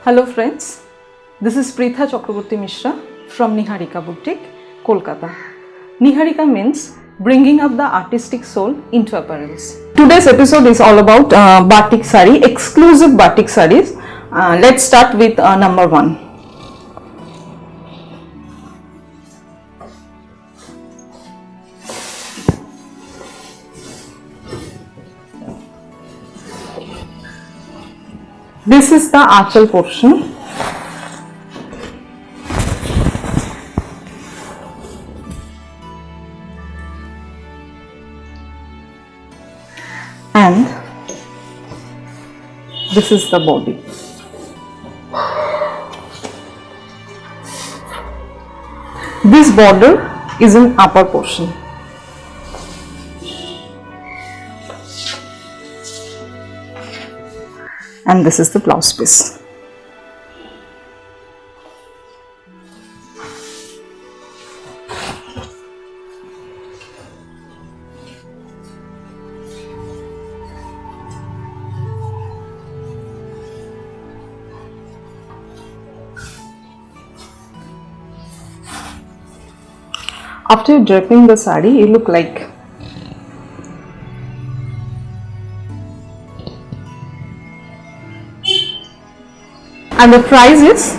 Hello friends, this is Pritha Chakraborty Mishra from Niharika Boutique, Kolkata. Niharika means bringing up the artistic soul into apparels. Today's episode is all about batik sari, exclusive batik saris. Let's start with number 1. This is the achal portion. And this is the body. This border is in upper portion. And this is the blouse piece. After draping the sari, you look like and the price is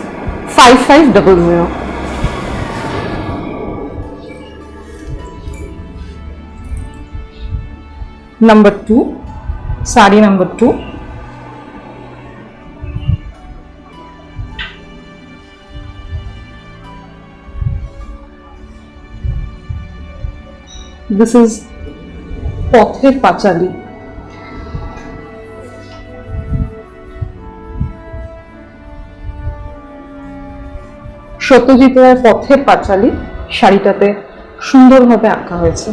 5500. Number 2, sari number 2. This is Pother Pachali. Satyajit রায়ের পথের পাঁচালী শাড়িটাতে সুন্দরভাবে আঁকা হয়েছে।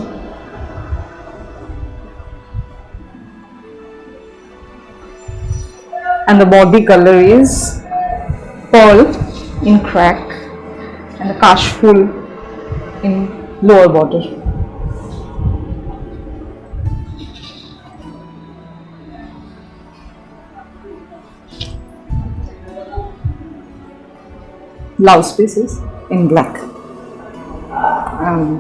And the body color is pearl in crack and the kashful in lower border. Blouse pieces in black. And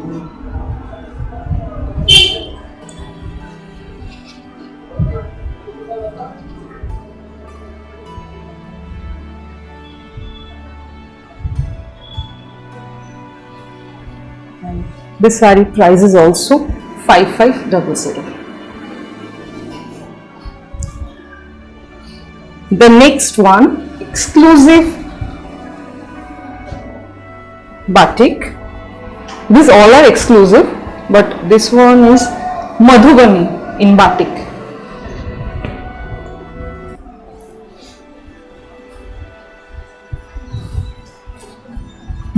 this saree price is also 5500. The next one, exclusive batik. These all are exclusive, but this one is Madhubani in batik.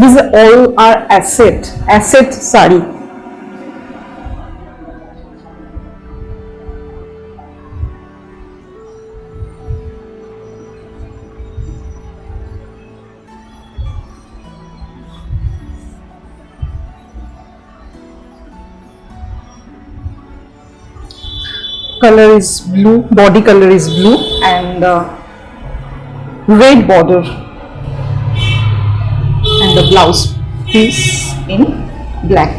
These all are asset sari. Color is blue, body color is blue and red border, and the blouse piece in black.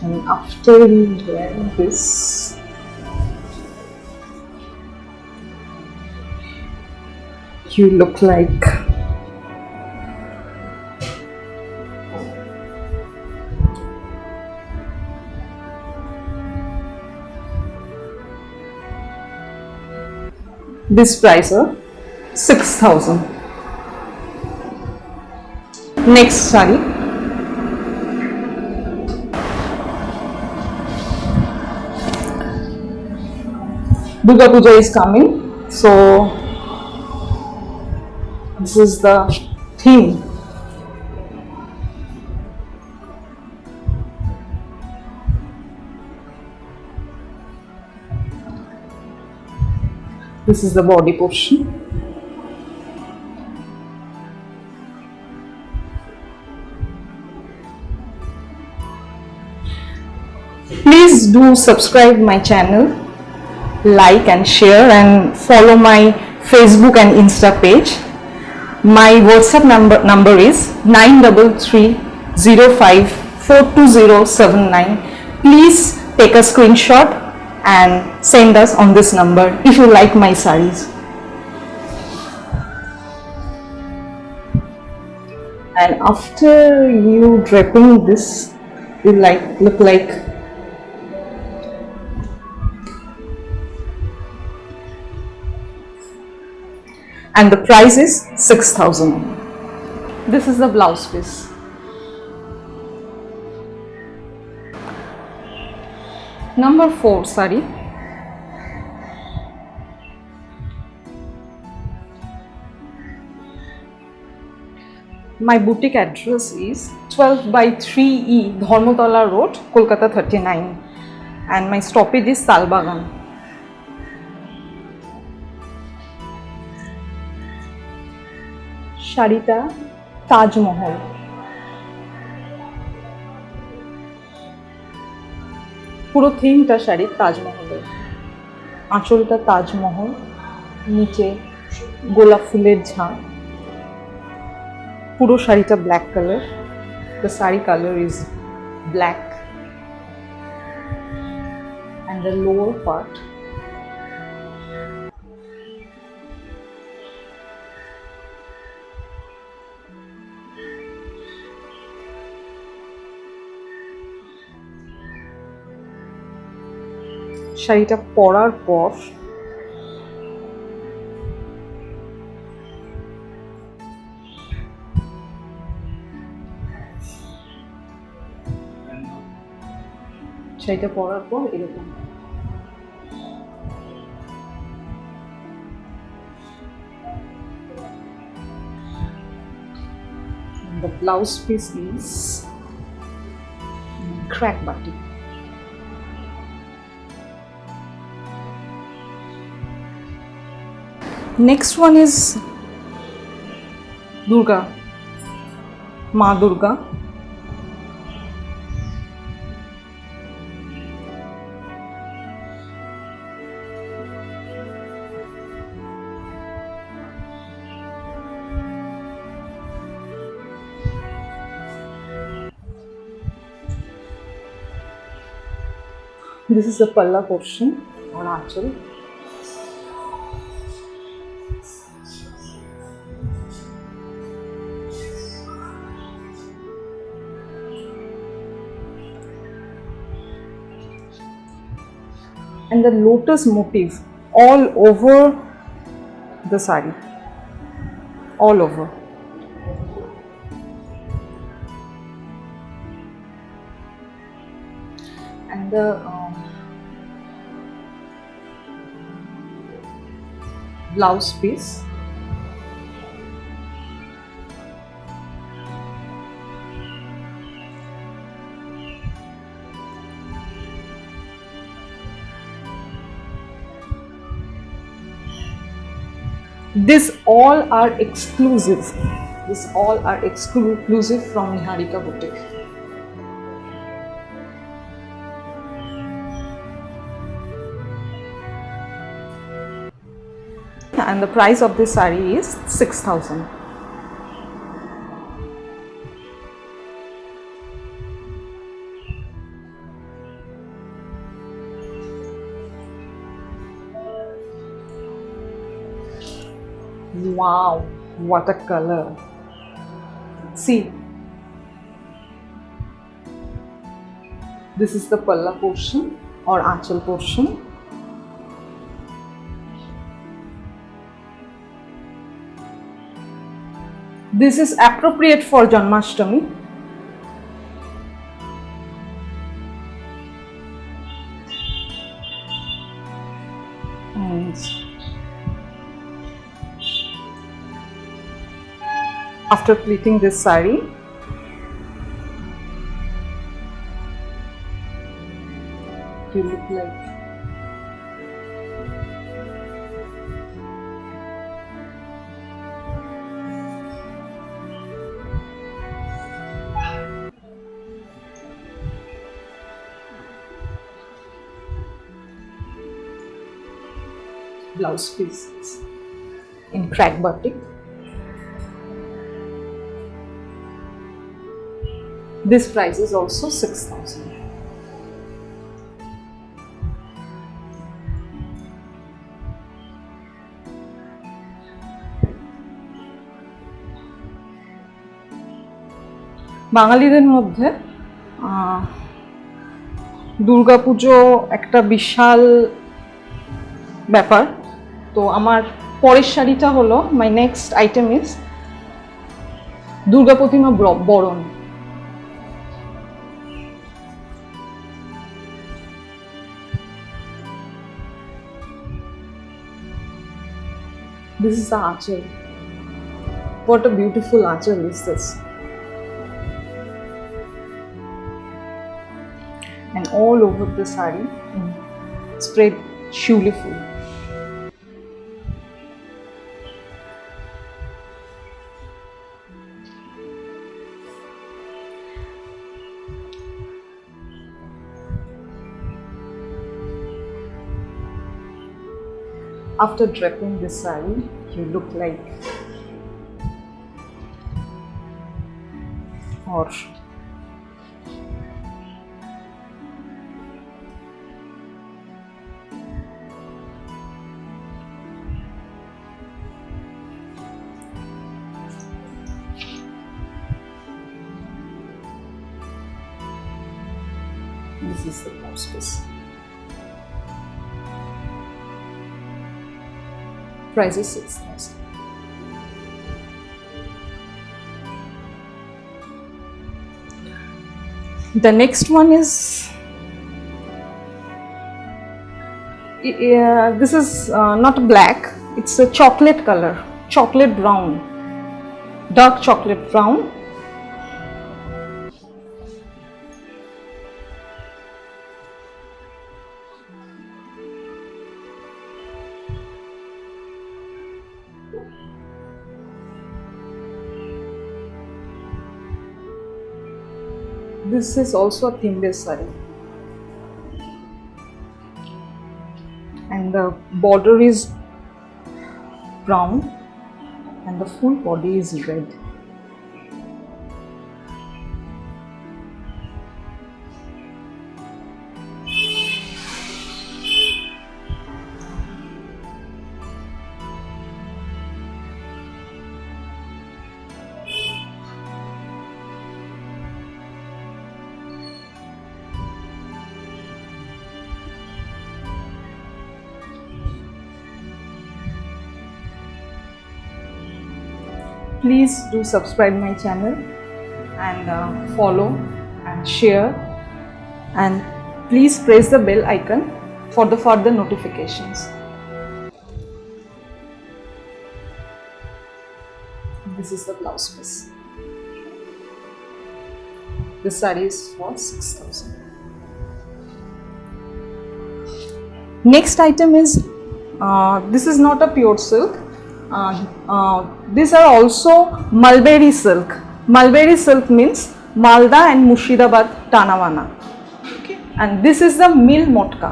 And after you wear this, you look like this price of 6000. Next sari, Durga Puja is coming, so this is the theme. This is the body portion. Please do subscribe my channel, like and share, and follow my Facebook and Insta page. My WhatsApp number is 9305420079. Please take a screenshot and send us on this number if you like my sarees. And after you draping this, it look like and the price is 6,000. This is the blouse piece. Number 4 saree. My boutique address is 12 by 3E Dharmotala Road, Kolkata 39, and my stoppage is Talbagan. শাড়িটা তাজমহল, পুরো থিমটা শাড়ির তাজমহলের। আঁচলটা তাজমহল, নিচে গোলাপ ফুলের ঝাঁ। পুরো শাড়িটা black colour. The saree color is black and the lower part শাড়িটা পরার পর এরকম the blouse piece is crack batik. Next one is Durga, Ma Durga. This is the palla portion on Achal. And the lotus motif all over the saree, all over. And the blouse piece, This all are exclusive. This all are exclusive from Niharika Boutique. And the price of this saree is 6,000. Wow, what a color. See, this is the palla portion or aanchal portion. This is appropriate for Janmashtami. And after pleating this saree, you look like blouse pieces in crack batik. This price is also 6,000. বাঙালিদের মধ্যে দুর্গাপুজো একটা বিশাল ব্যাপার। তো আমার পরের শাড়িটা হলো, my next item is Durga প্রতিমা বরণ। This is the achal. What a beautiful achal is this. And all over the saree, spread surely full. After draping this saree, you look like or this is the blouse piece. Price is 6,000. The next one is this is not black, it's a chocolate color, chocolate brown, dark chocolate brown. This is also a theme based saree, and the border is brown and the full body is red. Please do subscribe my channel and follow and share, and please press the bell icon for the further notifications. This is the blouse piece. This saree is for 6,000. Next item is this is not a pure silk. These are also mulberry silk. Mulberry silk means Malda and Murshidabad Tanawana. Okay. And this is the mil motka.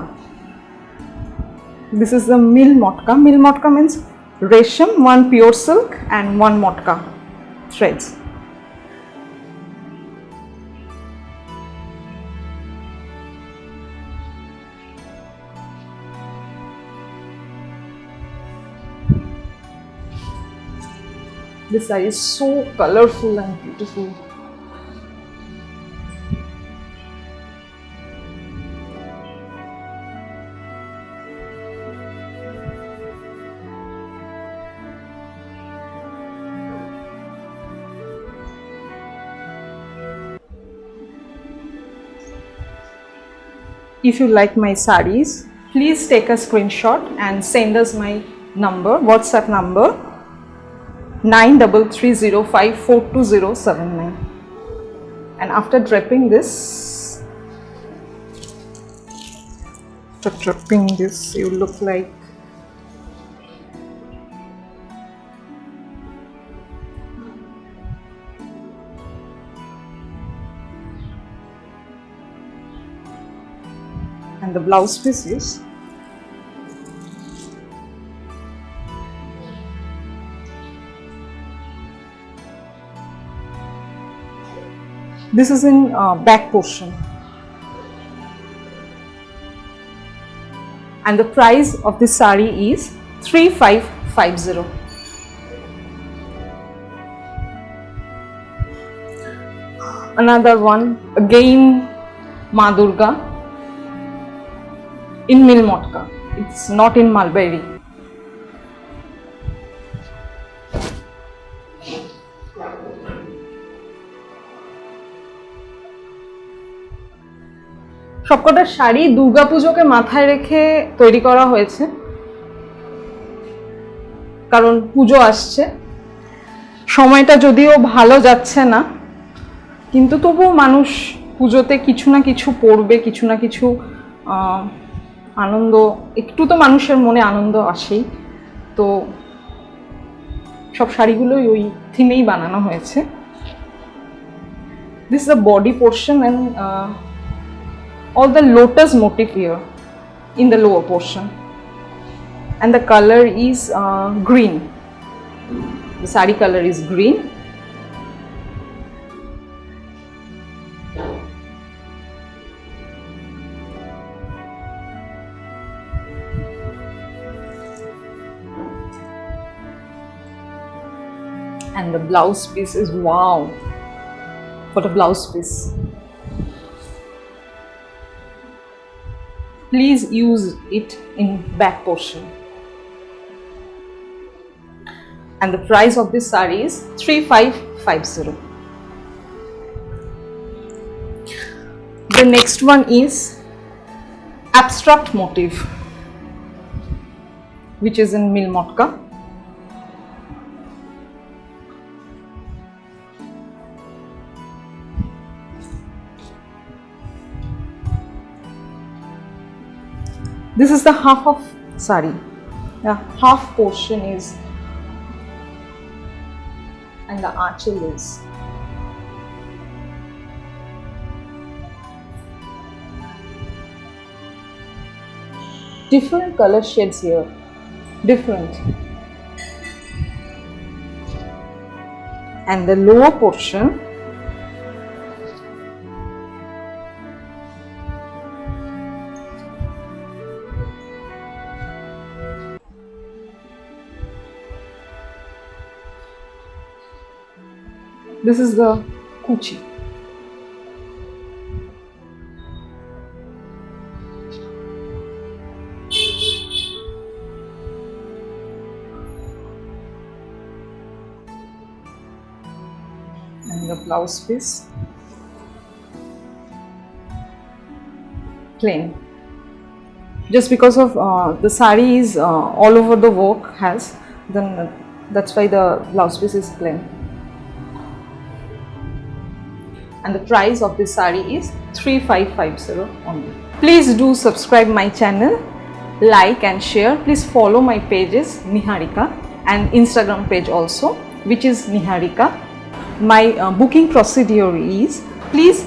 This is the mil motka. Mil motka means resham, one pure silk and one motka threads. This saree is so colorful and beautiful. If you like my sarees, please take a screenshot and send us my number, WhatsApp number 9330542079. And after draping this, you look like and the blouse piece is This is in back portion. And the price of this sari is 3550. Another one, again Ma Durga in Milmotka. It's not in Mulberry. সবকটা শাড়ি দুর্গাপুজোকে মাথায় রেখে তৈরি করা হয়েছে, কারণ পুজো আসছে। সময়টা যদিও ভালো যাচ্ছে না, কিন্তু তবুও মানুষ পুজোতে কিছু না কিছু পড়বে, কিছু না কিছু আনন্দ, একটু তো মানুষের মনে আনন্দ আসেই। তো সব শাড়িগুলোই ওই থিমেই বানানো হয়েছে। This is the body portion and all the lotus motif here in the lower portion, and the color is green. The sari color is green. And the blouse piece is, wow, what a blouse piece. Please use it in back portion. And the price of this sari is 3550. The next one is abstract motif, which is in Milmotka. This is the half of sari. The half portion is, and the aanchal is. Different color shades here, different. And the lower portion this is the kuchi. And the blouse piece, plain. Just because of the sari is all over the work has, then that's why the blouse piece is plain. And the price of this sari is 3550 only. Please do subscribe my channel, like and share. Please follow my pages Niharika, and Instagram page also, which is Niharika. My booking procedure is, please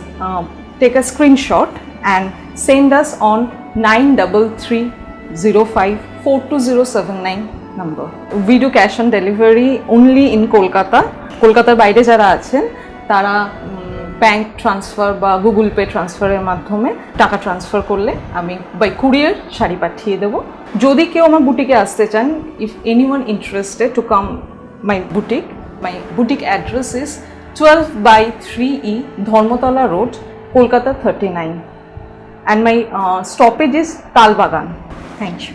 take a screenshot and send us on 9330542079 number. We do cash on delivery only in Kolkata. কলকাতার বাইরে যারা আছেন তারা bank transfer বা Google pay ট্রান্সফারের মাধ্যমে টাকা transfer করলে আমি বাই কুরিয়ার শাড়ি পাঠিয়ে দেবো। যদি কেউ আমার বুটিকে আসতে চান, if anyone interested to come my boutique address is 12/3E Dharmatala road, Kolkata 39, and my stoppage is Talbagan. Thank you.